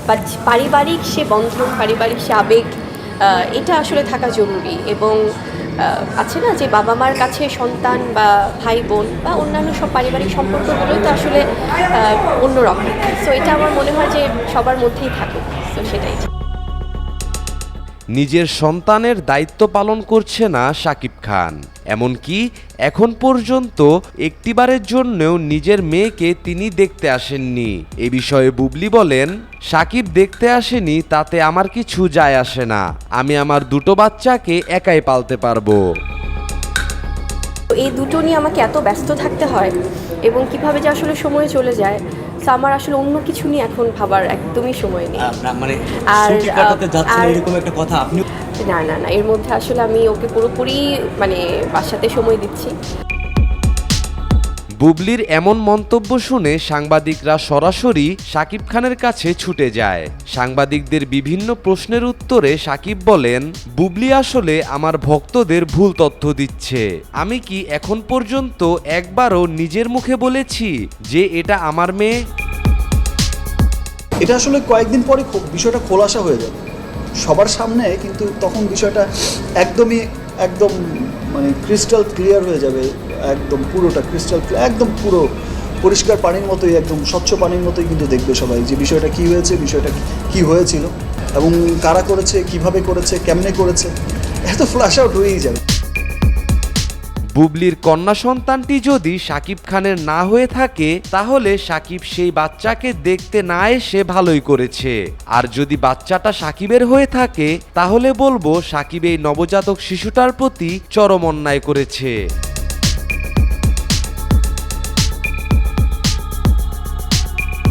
But পারিবারিক সে বন্ধন, পারিবারিক সে আবেগ, এটা আসলে থাকা জরুরি। এবং আছে না যে বাবা মার কাছে সন্তান বা ভাই বোন বা অন্যান্য সব পারিবারিক সম্পর্কগুলোই তো আসলে অন্যরকম। সো এটা আমার মনে হয় যে সবার মধ্যেই থাকুক। সো সেটাই। নিজের সন্তানের দায়িত্ব পালন করছে না শাকিব খান, এমনকি এখন পর্যন্ত একটিবারের জন্যও নিজের মেয়েকে তিনি দেখতে আসেননি। এ বিষয়ে বুবলি বলেন, শাকিব দেখতে আসেনি তাতে আমার কিছু যায় আসে না, আমি আমার দুটো বাচ্চাকে একাই পালতে পারবো। এই দুটো নিয়ে আমাকে এত ব্যস্ত থাকতে হয় এবং কিভাবে যে আসলে সময় চলে যায়, তো আমার আসলে অন্য কিছু নিয়ে এখন ভাবার একদমই সময় নেই। মানে আর ছুটি কাটাতে যাচ্ছেন এরকম একটা কথা আপনি? না না না, এর মধ্যে আসলে আমি ওকে পুরোপুরি মানে বাসাতে সময় দিচ্ছি। বুবলির এমন মন্তব্য শুনে সাংবাদিকরা সরাসরি শাকিব খানের কাছে ছুটে যায়। সাংবাদিকদের বিভিন্ন প্রশ্নের উত্তরে শাকিব বলেন, বুবলি আসলে আমার ভক্তদের ভুল তথ্য দিচ্ছে। আমি কি এখন পর্যন্ত একবারও নিজের মুখে বলেছি যে এটা আমার মেয়ে? এটা আসলে কয়েকদিন পরে বিষয়টা খোলাসা হয়ে যাবে সবার সামনে, কিন্তু তখন বিষয়টা একদম মানে ক্রিস্টাল ক্লিয়ার হয়ে যাবে, একদম পুরোটা ক্রিস্টাল ক্লিয়ার, একদম পুরো পরিষ্কার পানির মতোই, একদম স্বচ্ছ পানির মতোই কিন্তু দেখবে সবাই যে বিষয়টা কী হয়েছে, বিষয়টা কী হয়েছিল এবং কারা করেছে, কিভাবে করেছে, কেমনে করেছে, এত ফ্ল্যাশ আউট হয়েই যাবে। বুবলির কন্যা সন্তানটি যদি শাকিব খানের না হয়ে থাকে, তাহলে শাকিব সেই বাচ্চাকে দেখতে না এসে ভালোই করেছে। আর যদি বাচ্চাটা শাকিবের হয়ে থাকে, তাহলে বলবো শাকিব এই নবজাতক শিশুটার প্রতি চরম অন্যায় করেছে।